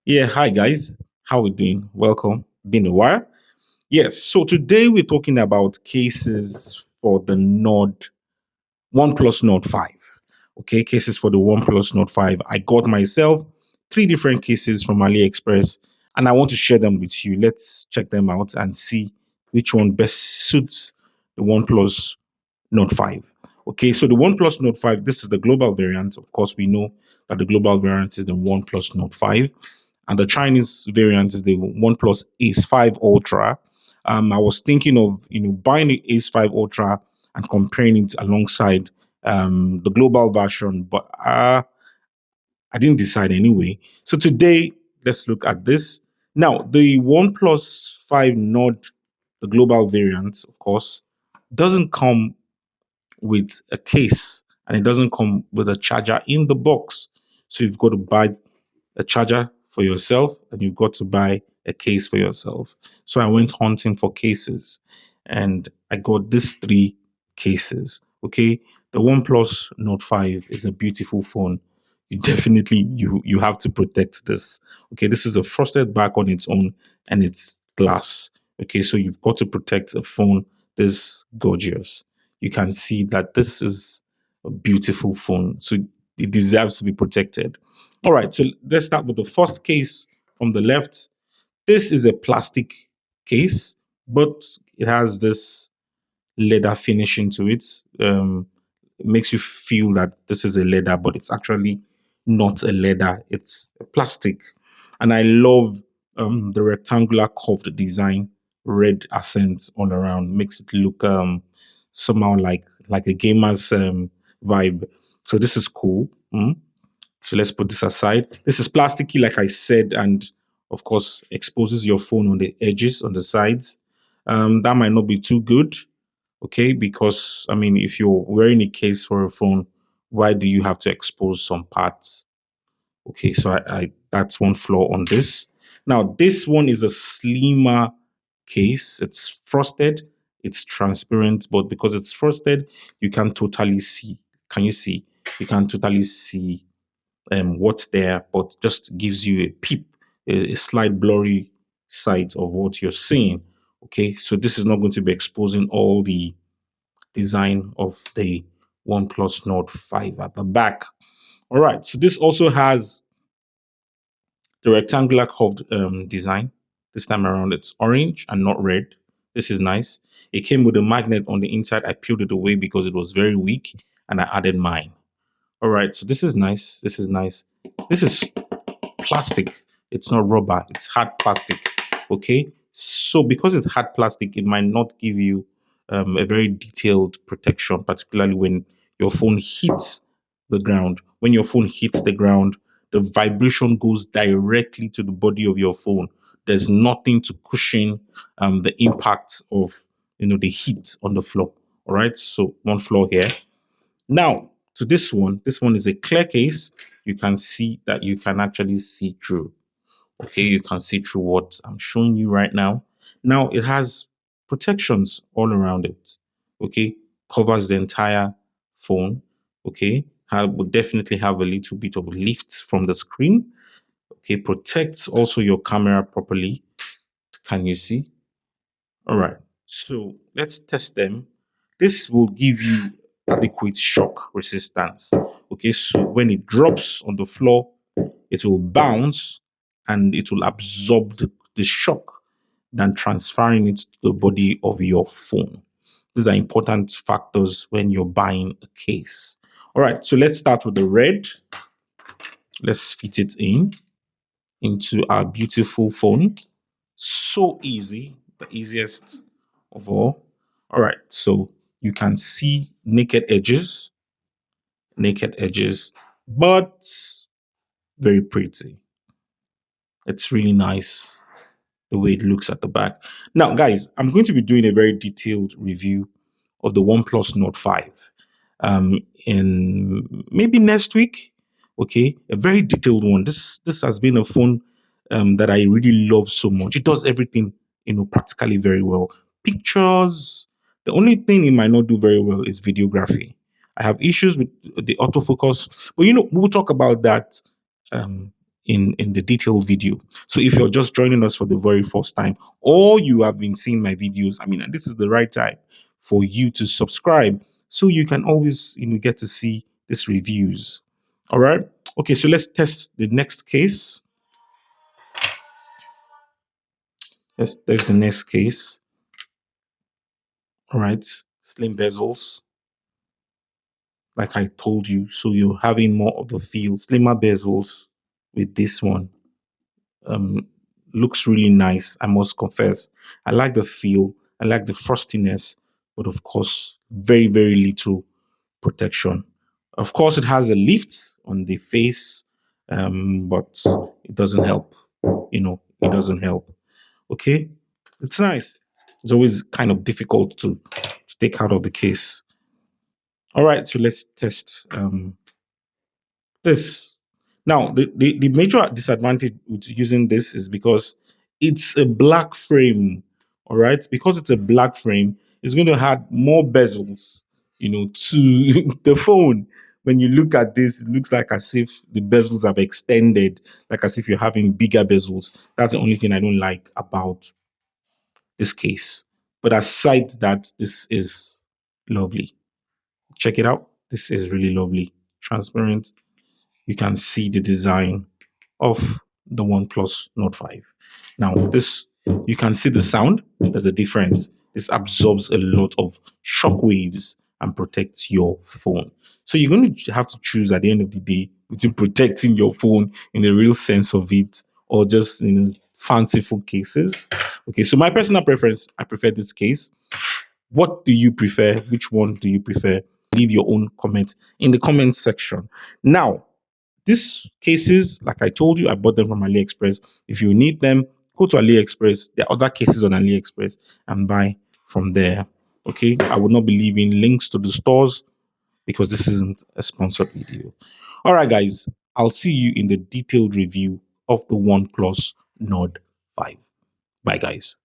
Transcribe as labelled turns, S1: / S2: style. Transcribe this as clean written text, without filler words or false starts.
S1: Yeah, hi guys. How we doing? Welcome. Been a while. Yes. So today we're talking about cases for the Nord OnePlus Nord 5. Okay, cases for the OnePlus Nord 5. I got myself three different cases from AliExpress and I want to share them with you. Let's check them out and see which one best suits the OnePlus Note 5. Okay, so the OnePlus Note 5, this is the global variant. Of course, we know that the global variant is the OnePlus Note 5, and the Chinese variant is the OnePlus Ace 5 Ultra. I was thinking of buying the Ace 5 Ultra and comparing it alongside the global version, but I didn't decide anyway. So today, let's look at this. Now, the OnePlus 5 Nord, the global variant, of course, doesn't come with a case and it doesn't come with a charger in the box. So you've got to buy a charger for yourself and you've got to buy a case for yourself. So I went hunting for cases and I got these three cases. Okay. The OnePlus Note 5 is a beautiful phone. You have to protect this. Okay, this is a frosted back on its own and it's glass. Okay, so you've got to protect a phone this gorgeous. You can see that this is a beautiful phone. So it deserves to be protected. All right, so let's start with the first case from the left. This is a plastic case, but it has this leather finishing to it. It makes you feel that this is a leather, but it's actually not a leather, it's a plastic. And I love the rectangular curved design, red accents all around, makes it look somehow like a gamer's vibe. So this is cool. So let's put this aside. This is plasticky, like I said, and of course exposes your phone on the edges, on the sides. That might not be too good, okay? Because I mean, if you're wearing a case for a phone, why do you have to expose some parts? Okay, so I that's one flaw on this. Now this one is a slimmer case. It's frosted, it's transparent, but because it's frosted, you can totally see. Can you see? You can totally see what's there, but just gives you a peep, a slight blurry sight of what you're seeing. Okay, so this is not going to be exposing all the design of the OnePlus Nord 5 at the back. All right, so this also has the rectangular curved design. This time around, it's orange and not red. This is nice. It came with a magnet on the inside. I peeled it away because it was very weak, and I added mine. All right, so this is nice. This is nice. This is plastic. It's not rubber. It's hard plastic. Okay. So because it's hard plastic, it might not give you a very detailed protection, particularly when your phone hits the ground. When your phone hits the ground, the vibration goes directly to the body of your phone. There's nothing to cushion the impact of the heat on the floor. All right. So one flaw here. Now, to this one is a clear case. You can see that you can actually see through. Okay, you can see through what I'm showing you right now. Now, it has protections all around it. Okay, covers the entire phone. Okay, will definitely have a little bit of lift from the screen. Okay, protects also your camera properly. Can you see? All right. So let's test them. This will give you adequate shock resistance. Okay, so when it drops on the floor, it will bounce and it will absorb the shock than transferring it to the body of your phone. These are important factors when you're buying a case. All right, so let's start with the red. Let's fit it into our beautiful phone. So easy, the easiest of all. All right, so you can see naked edges, but very pretty. It's really nice the way it looks at the back. Now, guys, I'm going to be doing a very detailed review of the OnePlus Nord 5 in maybe next week. Okay, a very detailed one. This has been a phone that I really love so much. It does everything practically very well. Pictures. The only thing it might not do very well is videography. I have issues with the autofocus, but we'll talk about that in the detailed video. So if you're just joining us for the very first time, or you have been seeing my videos, I mean, this is the right time for you to subscribe so you can always get to see these reviews. All right. Okay, so let's test the next case. Let's test the next case. All right. Slim bezels, like I told you. So you're having more of the feel, slimmer bezels with this one. Um, Looks really nice, I must confess. I like the feel, I like the frostiness, but of course, very, very little protection. Of course, it has a lift on the face, but it doesn't help. It doesn't help. Okay, it's nice. It's always kind of difficult to take out of the case. All right, so let's test this. Now, the major disadvantage with using this is because it's a black frame. All right, because it's a black frame, it's going to add more bezels, to the phone. When you look at this, it looks like as if the bezels have extended, like as if you're having bigger bezels. That's the only thing I don't like about this case. But aside that, this is lovely. Check it out. This is really lovely. Transparent. You can see the design of the OnePlus Nord 5. Now, this, you can see the sound. There's a difference. This absorbs a lot of shock waves and protects your phone. So you're going to have to choose at the end of the day between protecting your phone in the real sense of it, or just fanciful cases. Okay, so my personal preference, I prefer this case. What do you prefer? Which one do you prefer? Leave your own comment in the comment section. Now, these cases, like I told you, I bought them from AliExpress. If you need them, go to AliExpress. There are other cases on AliExpress and buy from there. Okay. I will not be leaving links to the stores because this isn't a sponsored video. All right, guys. I'll see you in the detailed review of the OnePlus Nord 5. Bye, guys.